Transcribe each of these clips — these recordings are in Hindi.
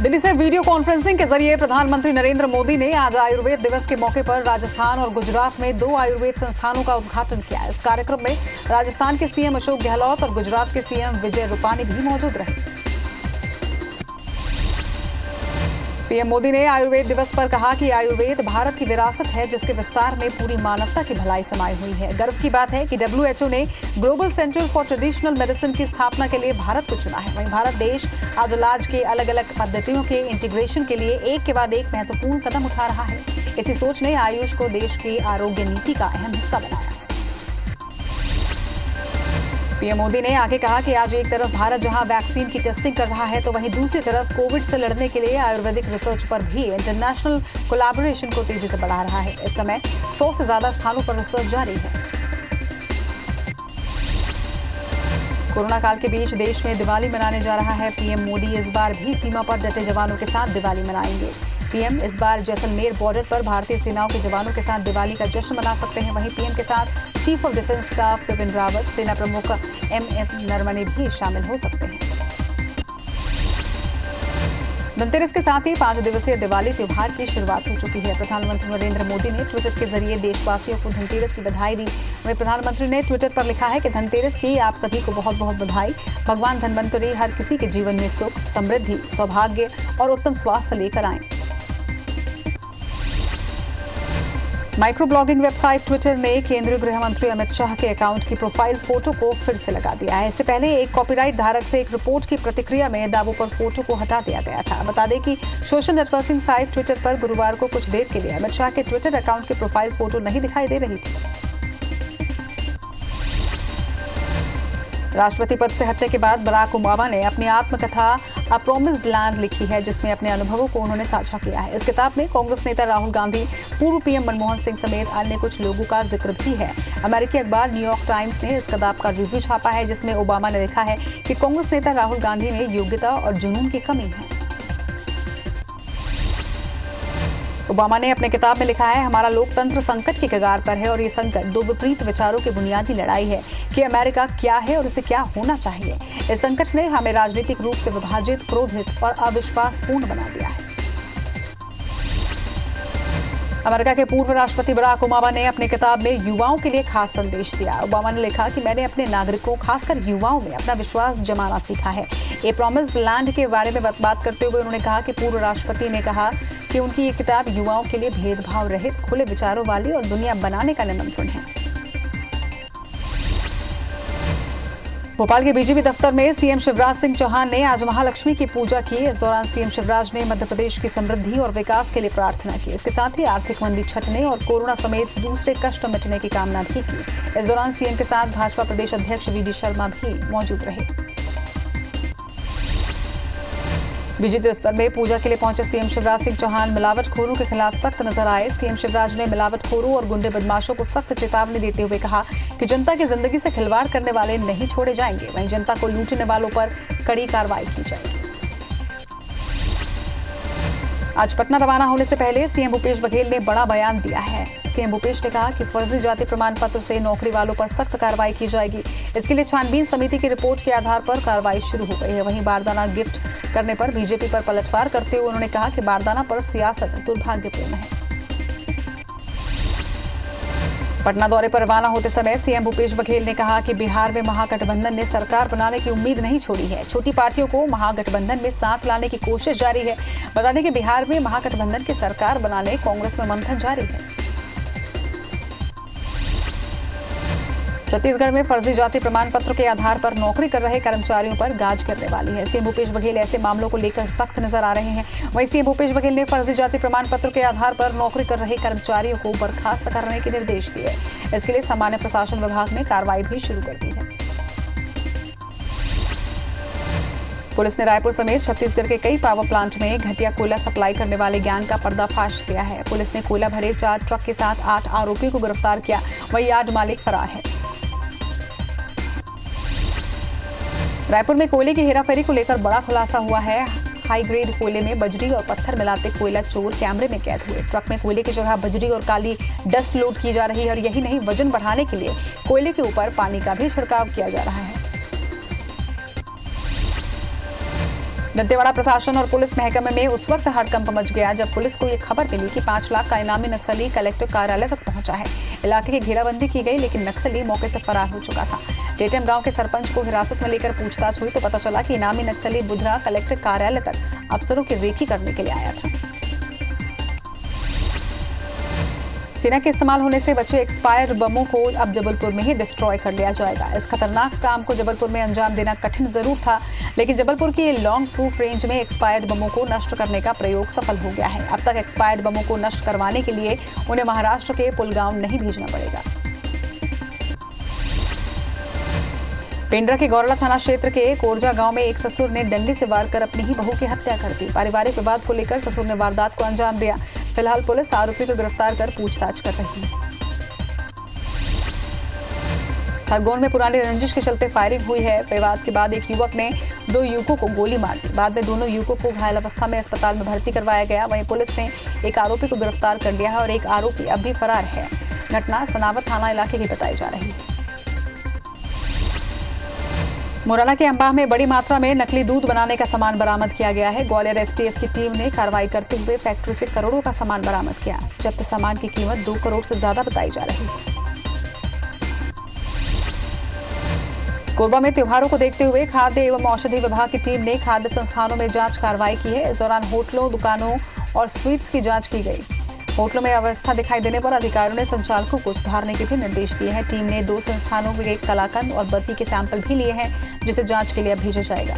दिल्ली से वीडियो कॉन्फ्रेंसिंग के जरिए प्रधानमंत्री नरेंद्र मोदी ने आज आयुर्वेद दिवस के मौके पर राजस्थान और गुजरात में 2 आयुर्वेद संस्थानों का उद्घाटन किया। इस कार्यक्रम में राजस्थान के सीएम अशोक गहलोत और गुजरात के सीएम विजय रूपानी भी मौजूद रहे। पीएम मोदी ने आयुर्वेद दिवस पर कहा कि आयुर्वेद भारत की विरासत है, जिसके विस्तार में पूरी मानवता की भलाई समाई हुई है। गर्व की बात है कि WHO ने global centre for traditional medicine की स्थापना के लिए भारत को चुना है। वहीं भारत देश आज इलाज के अलग अलग पद्धतियों के इंटीग्रेशन के लिए एक के बाद एक महत्वपूर्ण कदम उठा रहा है। इसी सोच ने आयुष को देश की आरोग्य नीति का अहम हिस्सा बनाया। पीएम मोदी ने आगे कहा कि आज एक तरफ भारत जहां वैक्सीन की टेस्टिंग कर रहा है, तो वहीं दूसरी तरफ कोविड से लड़ने के लिए आयुर्वेदिक रिसर्च पर भी इंटरनेशनल कोलैबोरेशन को तेजी से बढ़ा रहा है। इस समय 100 से ज्यादा स्थानों पर रिसर्च जारी है। कोरोना काल के बीच देश में दिवाली मनाने जा रहा है। पीएम मोदी इस बार भी सीमा पर डटे जवानों के साथ दिवाली मनाएंगे। पीएम इस बार जैसलमेर बॉर्डर पर भारतीय सेनाओं के जवानों के साथ दिवाली का जश्न मना सकते हैं। वहीं पीएम के साथ chief of defence staff Bipin Rawat, सेना प्रमुख MM नरवणे भी शामिल हो सकते हैं। धनतेरस के साथ ही 5 दिवसीय दिवाली त्योहार की शुरुआत हो चुकी है। प्रधानमंत्री नरेंद्र मोदी ने ट्विटर के जरिए देशवासियों को धनतेरस की बधाई दी। वहीं प्रधानमंत्री ने ट्विटर पर लिखा है कि धनतेरस की आप सभी को बहुत बहुत बधाई। भगवान धनवंतरी हर किसी के जीवन में सुख, समृद्धि, सौभाग्य और उत्तम स्वास्थ्य लेकर आएं। माइक्रो ब्लॉगिंग वेबसाइट ट्विटर ने केंद्रीय गृह मंत्री अमित शाह के अकाउंट की प्रोफाइल फोटो को फिर से लगा दिया है। इससे पहले एक कॉपीराइट धारक से एक रिपोर्ट की प्रतिक्रिया में दावों पर फोटो को हटा दिया गया था। बता दें कि सोशल नेटवर्किंग साइट ट्विटर पर गुरुवार को कुछ देर के लिए अमित शाह के ट्विटर अकाउंट की प्रोफाइल फोटो नहीं दिखाई दे रही थी। राष्ट्रपति पद से हटने के बाद बराक ओबामा ने अपनी आत्मकथा अ प्रॉमिस्ड लैंड लिखी है, जिसमें अपने अनुभवों को उन्होंने साझा किया है। इस किताब में कांग्रेस नेता राहुल गांधी, पूर्व पीएम मनमोहन सिंह समेत अन्य कुछ लोगों का जिक्र भी है। अमेरिकी अखबार न्यूयॉर्क टाइम्स ने इस किताब का रिव्यू छापा है, जिसमें ओबामा ने लिखा है कि कांग्रेस नेता राहुल गांधी में योग्यता और जुनून की कमी है। ओबामा ने अपने किताब में लिखा है, हमारा लोकतंत्र संकट की कगार पर है और ये संकट 2 विपरीत विचारों की बुनियादी लड़ाई है कि अमेरिका क्या है और इसे क्या होना चाहिए। इस संकट ने हमें राजनीतिक रूप से विभाजित, क्रोधित और अविश्वासपूर्ण बना दिया है। अमेरिका के पूर्व राष्ट्रपति बराक ओबामा ने अपनी किताब में युवाओं के लिए खास संदेश दिया। ओबामा ने लिखा कि मैंने अपने नागरिकों, खासकर युवाओं में अपना विश्वास जमाना सीखा है। ए प्रॉमिस्ड लैंड के बारे में बात करते हुए उन्होंने कहा कि पूर्व राष्ट्रपति ने कहा कि उनकी ये किताब युवाओं के लिए भेदभाव रहित, खुले विचारों वाली और दुनिया बनाने का निमंत्रण है। भोपाल के बीजेपी दफ्तर में सीएम शिवराज सिंह चौहान ने आज महालक्ष्मी की पूजा की। इस दौरान सीएम शिवराज ने मध्य प्रदेश की समृद्धि और विकास के लिए प्रार्थना की। इसके साथ ही आर्थिक मंदी छटने और कोरोना समेत दूसरे कष्ट मिटने की कामना भी की। इस दौरान सीएम के साथ भाजपा प्रदेश अध्यक्ष VD शर्मा भी मौजूद रहे। बीजेपी दफ्तर में पूजा के लिए पहुंचे सीएम शिवराज सिंह चौहान मिलावटखोरों के खिलाफ सख्त नजर आए। सीएम शिवराज ने मिलावटखोरों और गुंडे बदमाशों को सख्त चेतावनी देते हुए कहा कि जनता की जिंदगी से खिलवाड़ करने वाले नहीं छोड़े जाएंगे। वहीं जनता को लूटने वालों पर कड़ी कार्रवाई की जाएगी। आज पटना रवाना होने से पहले सीएम भूपेश बघेल ने बड़ा बयान दिया है। सीएम भूपेश ने कहा कि फर्जी जाति प्रमाण पत्र से नौकरी वालों पर सख्त कार्रवाई की जाएगी। इसके लिए छानबीन समिति की रिपोर्ट के आधार पर कार्रवाई शुरू हो गई है। वहीं बारदाना गिफ्ट करने पर बीजेपी पर पलटवार करते हुए उन्होंने कहा कि बारदाना पर सियासत दुर्भाग्यपूर्ण है। पटना दौरे पर रवाना होते समय सीएम भूपेश बघेल ने कहा कि बिहार में महागठबंधन ने सरकार बनाने की उम्मीद नहीं छोड़ी है। छोटी पार्टियों को महागठबंधन में साथ लाने की कोशिश जारी है। बता दें कि बिहार में महागठबंधन की सरकार बनाने कांग्रेस में मंथन जारी है। छत्तीसगढ़ में फर्जी जाति प्रमाण पत्र के आधार पर नौकरी कर रहे कर्मचारियों पर गाज करने वाली है। सीएम भूपेश बघेल ऐसे मामलों को लेकर सख्त नजर आ रहे हैं। वहीं सीएम भूपेश बघेल ने फर्जी जाति प्रमाण पत्र के आधार पर नौकरी कर रहे कर्मचारियों को बर्खास्त करने के निर्देश दिए। इसके लिए सामान्य प्रशासन विभाग ने कार्रवाई भी शुरू कर दी है। पुलिस ने रायपुर समेत छत्तीसगढ़ के कई पावर प्लांट में घटिया कोयला सप्लाई करने वाले गैंग का पर्दाफाश किया है। पुलिस ने कोयला भरे 4 ट्रक के साथ 8 आरोपियों को गिरफ्तार किया। वहीं यार्ड मालिक फरार है। रायपुर में कोयले की हेराफेरी को लेकर बड़ा खुलासा हुआ है। हाई ग्रेड कोयले में बजरी और पत्थर मिलाते कोयला चोर कैमरे में कैद हुए। ट्रक में कोयले की जगह बजरी और काली डस्ट लोड की जा रही है और यही नहीं, वजन बढ़ाने के लिए कोयले के ऊपर पानी का भी छिड़काव किया जा रहा है। दंतेवाड़ा प्रशासन और पुलिस महकमे में उस वक्त हड़कंप मच गया जब पुलिस को ये खबर मिली कि 5 लाख का इनामी नक्सली कलेक्टर कार्यालय तक पहुंचा है। इलाके की घेराबंदी की गई, लेकिन नक्सली मौके से फरार हो चुका था। टेटम गांव के सरपंच को हिरासत में लेकर पूछताछ हुई तो पता चला कि इनामी नक्सली बुधरा कलेक्टर कार्यालय तक अफसरों की रेकी करने के लिए आया था। सेना के इस्तेमाल होने से बचे एक्सपायर्ड बमों को अब जबलपुर में ही डिस्ट्रॉय कर लिया जाएगा। इस खतरनाक काम को जबलपुर में अंजाम देना कठिन जरूर था, लेकिन जबलपुर की लॉन्ग प्रूफ रेंज में एक्सपायर्ड बमों को नष्ट करने का प्रयोग सफल हो गया है। अब तक एक्सपायर्ड बमों को नष्ट करवाने के लिए उन्हें महाराष्ट्र के पुलगांव नहीं भेजना पड़ेगा। पेंड्रा के गौरला थाना क्षेत्र के कोरजा गांव में एक ससुर ने डंडे से वार कर अपनी ही बहू की हत्या कर दी। पारिवारिक विवाद को लेकर ससुर ने वारदात को अंजाम दिया। फिलहाल पुलिस आरोपी को गिरफ्तार कर पूछताछ कर रही है। खरगोन में पुरानी रंजिश के चलते फायरिंग हुई है। विवाद के बाद एक युवक ने 2 युवकों को गोली मार दी। बाद में दोनों युवकों को घायल अवस्था में अस्पताल में भर्ती करवाया गया। वहीं पुलिस ने एक आरोपी को गिरफ्तार कर लिया है और एक आरोपी अब भी फरार है। घटना सनावत थाना इलाके की बताई जा रही है। मुरैना के अंबाह में बड़ी मात्रा में नकली दूध बनाने का सामान बरामद किया गया है। ग्वालियर एसटीएफ की टीम ने कार्रवाई करते हुए फैक्ट्री से करोड़ों का सामान बरामद किया। जब्त सामान की कीमत 2 करोड़ से ज्यादा बताई जा रही है। कोरबा में त्योहारों को देखते हुए खाद्य एवं औषधि विभाग की टीम ने खाद्य संस्थानों में जांच कार्रवाई की है। इस दौरान होटलों, दुकानों और स्वीट्स की जांच की गई। होटलों में अव्यवस्था दिखाई देने पर अधिकारियों ने संचालकों को सुधारने के भी निर्देश दिए हैं। टीम ने 2 संस्थानों में एक कलाकंद और बर्फी के सैंपल भी लिए हैं, जिसे जांच के लिए भेजा जाएगा।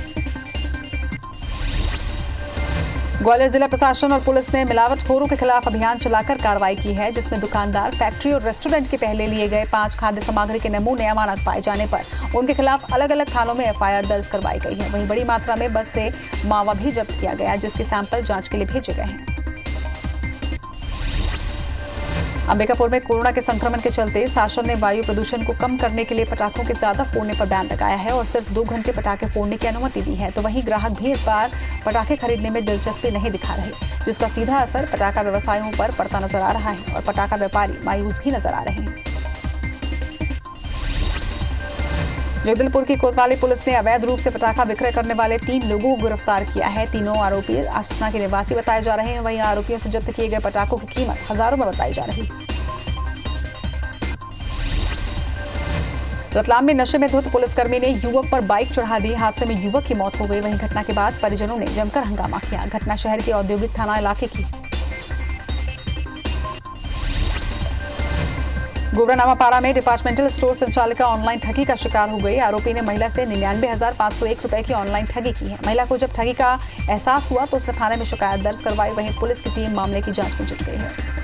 ग्वालियर जिला प्रशासन और पुलिस ने मिलावटखोरों के खिलाफ अभियान चलाकर कार्रवाई की है, जिसमें दुकानदार, फैक्ट्री और रेस्टोरेंट के पहले लिए गए 5 खाद्य सामग्री के नमूने अमानत पाए जाने पर उनके खिलाफ अलग अलग थानों में एफआईआर दर्ज करवाई गई है। वहीं बड़ी मात्रा में बस से मावा भी जब्त किया गया, जिसके सैंपल जांच के लिए भेजे गए हैं। अंबिकापुर में कोरोना के संक्रमण के चलते शासन ने वायु प्रदूषण को कम करने के लिए पटाखों के ज्यादा फोड़ने पर बैन लगाया है और सिर्फ 2 घंटे पटाखे फोड़ने की अनुमति दी है। तो वहीं ग्राहक भी इस बार पटाखे खरीदने में दिलचस्पी नहीं दिखा रहे, जिसका सीधा असर पटाखा व्यवसायियों पर पड़ता नजर आ रहा है और पटाखा व्यापारी मायूस भी नजर आ रहे हैं। जगदलपुर की कोतवाली पुलिस ने अवैध रूप से पटाखा विक्रय करने वाले 3 लोगों को गिरफ्तार किया है। तीनों आरोपी आसना के निवासी बताए जा रहे हैं। वहीं आरोपियों से जब्त किए गए पटाखों की कीमत हजारों में बताई जा रही है। रतलाम में नशे में धुत पुलिसकर्मी ने युवक पर बाइक चढ़ा दी। हादसे में युवक की मौत हो गई। वहीं घटना के बाद परिजनों ने जमकर हंगामा किया। घटना शहर के औद्योगिक थाना इलाके की। गोबरा नामापारा में डिपार्टमेंटल स्टोर संचालिका ऑनलाइन ठगी का शिकार हो गई। आरोपी ने महिला से 99,501 रुपए की ऑनलाइन ठगी की है। महिला को जब ठगी का एहसास हुआ तो उसने थाने में शिकायत दर्ज करवाई। वहीं पुलिस की टीम मामले की जांच में जुट गई है।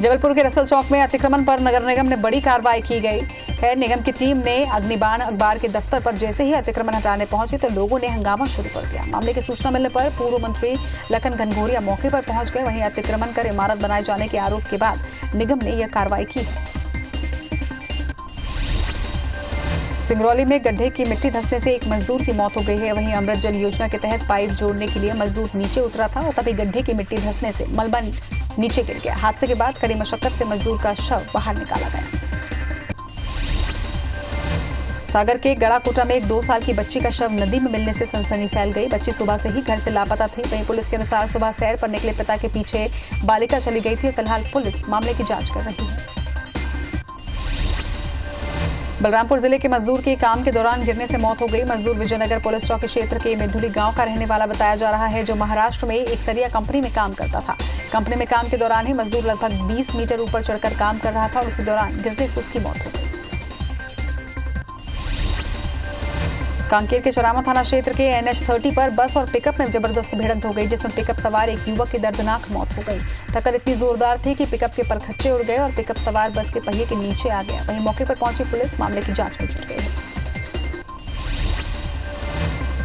जबलपुर के रसल चौक में अतिक्रमण पर नगर निगम ने बड़ी कार्रवाई की गई है। निगम की टीम ने अग्निबाण अखबार के दफ्तर पर जैसे ही अतिक्रमण हटाने पहुंची तो लोगों ने हंगामा शुरू कर दिया। मामले की सूचना मिलने पर पूर्व मंत्री लखन घनघोरिया मौके पर पहुंच गए। वहीं अतिक्रमण कर इमारत बनाए जाने के आरोप के बाद निगम ने यह कार्रवाई की है। सिंगरौली में गड्ढे की मिट्टी धंसने से एक मजदूर की मौत हो गई है। वहीं अमृत जल योजना के तहत पाइप जोड़ने के लिए मजदूर नीचे उतरा था और तभी गड्ढे की मिट्टी धंसने से मलबा नीचे गिर गया। हादसे के बाद कड़ी मशक्कत से मजदूर का शव बाहर निकाला गया। सागर के गड़ाकोटा में एक 2 साल की बच्ची का शव नदी में मिलने से सनसनी फैल गई। बच्ची सुबह से ही घर से लापता थी। वहीं पुलिस के अनुसार सुबह सैर पर निकले पिता के पीछे बालिका चली गई थी। फिलहाल पुलिस मामले की जांच कर रही है। बलरामपुर जिले के मजदूर की काम के दौरान गिरने से मौत हो गई। मजदूर विजयनगर पुलिस चौकी क्षेत्र के मेधुली गांव का रहने वाला बताया जा रहा है, जो महाराष्ट्र में एक सरिया कंपनी में काम करता था। कंपनी में काम के दौरान ही मजदूर लगभग 20 मीटर ऊपर चढ़कर काम कर रहा था और उसी दौरान गिरने से उसकी मौत हो गई। कांकेर के चरामा थाना क्षेत्र के NH30 पर बस और पिकअप में जबरदस्त भिड़ंत हो गई, जिसमें पिकअप सवार एक युवक की दर्दनाक मौत हो गई। टक्कर इतनी जोरदार थी कि पिकअप के परखच्चे उड़ गए और पिकअप सवार बस के पहिए के नीचे आ गया। वहीं मौके पर पहुंची पुलिस मामले की जांच में जुट गई है।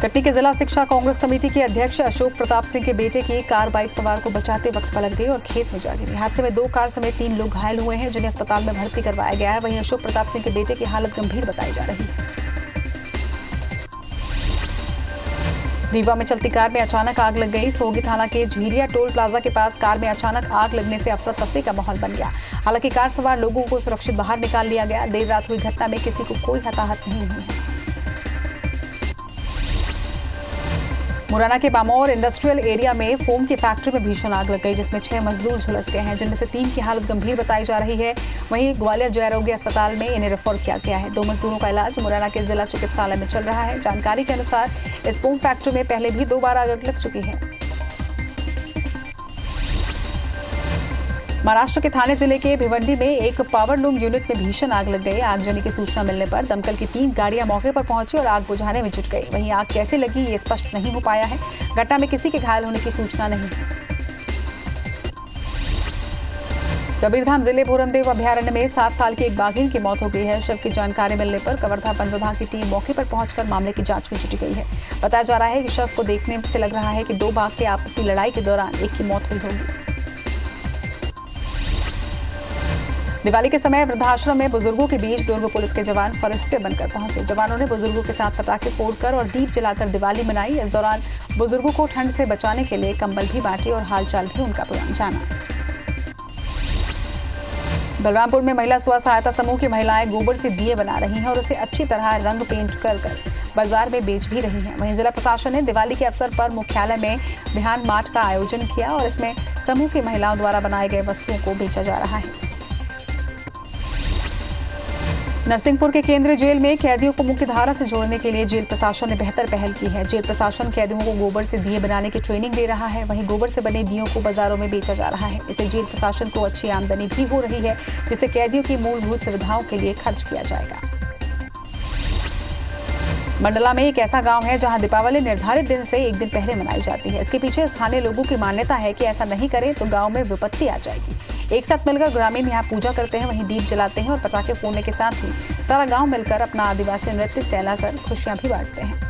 कटनी के जिला शिक्षा कांग्रेस कमेटी के अध्यक्ष अशोक प्रताप सिंह के बेटे की कार बाइक सवार को बचाते वक्त पलट गई और खेत में जा गिरी। हादसे में 2 कार समेत 3 लोग घायल हुए हैं, जिन्हें अस्पताल में भर्ती करवाया गया है। वहीं अशोक प्रताप सिंह के बेटे की हालत गंभीर बताई जा रही है। रीवा में चलती कार में अचानक आग लग गई। सोगी थाना के झीरिया टोल प्लाजा के पास कार में अचानक आग लगने से अफरा तफरी का माहौल बन गया। हालांकि कार सवार लोगों को सुरक्षित बाहर निकाल लिया गया। देर रात हुई घटना में किसी को कोई हताहत नहीं हुई है। मुरैना के बामौर इंडस्ट्रियल एरिया में फोम की फैक्ट्री में भीषण आग लग गई, जिसमें 6 मजदूर झुलस गए हैं, जिनमें से 3 की हालत गंभीर बताई जा रही है। वहीं ग्वालियर जय आरोग्य अस्पताल में इन्हें रेफर किया गया है। 2 मजदूरों का इलाज मुरैना के जिला चिकित्सालय में चल रहा है। जानकारी के अनुसार इस फोम फैक्ट्री में पहले भी 2 बार आग लग चुकी है। महाराष्ट्र के थाने जिले के भिवंडी में एक पावर लूम यूनिट में भीषण आग लग गई। आगजनी की सूचना मिलने पर दमकल की 3 गाड़ियां मौके पर पहुंची और आग बुझाने में जुट गई। वहीं आग कैसे लगी ये स्पष्ट नहीं हो पाया है। घटना में किसी के घायल होने की सूचना नहीं है। कबीरधाम जिले भोरमदेव अभयारण्य में 7 साल की एक बाघिन की मौत हो गई है। शव की जानकारी मिलने पर कवर्धा वन विभाग की टीम मौके पर पहुंचकर मामले की जांच में जुटी गई है। बताया जा रहा है कि शव को देखने से लग रहा है कि 2 बाघ की आपसी लड़ाई के दौरान एक की मौत हुई होगी। दिवाली के समय वृद्धाश्रम में बुजुर्गों के बीच दुर्ग पुलिस के जवान फरिश्ते बनकर पहुंचे। जवानों ने बुजुर्गों के साथ पटाखे फोड़कर और दीप जलाकर दिवाली मनाई। इस दौरान बुजुर्गों को ठंड से बचाने के लिए कंबल भी बांटे और हालचाल भी उनका जाना। बलरामपुर में महिला स्व सहायता समूह की महिलाएं गोबर से दिए बना रही हैं और उसे अच्छी तरह रंग पेंट कर बाजार में बेच भी रही हैं। वहीं जिला प्रशासन ने दिवाली के अवसर पर मुख्यालय में बिहान मार्ट का आयोजन किया और इसमें समूह की महिलाओं द्वारा बनाए गए वस्तुओं को बेचा जा रहा है। नरसिंहपुर के केंद्रीय जेल में कैदियों को मुख्य धारा से जोड़ने के लिए जेल प्रशासन ने बेहतर पहल की है। जेल प्रशासन कैदियों को गोबर से दिए बनाने की ट्रेनिंग दे रहा है। वहीं गोबर से बने दियों को बाजारों में बेचा जा रहा है। इससे जेल प्रशासन को अच्छी आमदनी भी हो रही है, जिससे कैदियों की मूलभूत सुविधाओं के लिए खर्च किया जाएगा। मंडला में एक ऐसा गांव है जहां दीपावली निर्धारित दिन से एक दिन पहले मनाई जाती है। इसके पीछे स्थानीय लोगों की मान्यता है कि ऐसा नहीं करें तो गांव में विपत्ति आ जाएगी। एक साथ मिलकर ग्रामीण यहाँ पूजा करते हैं, वहीं दीप जलाते हैं और पटाखे फोड़ने के साथ ही सारा गांव मिलकर अपना आदिवासी नृत्य सहलाकर खुशियां भी बांटते हैं।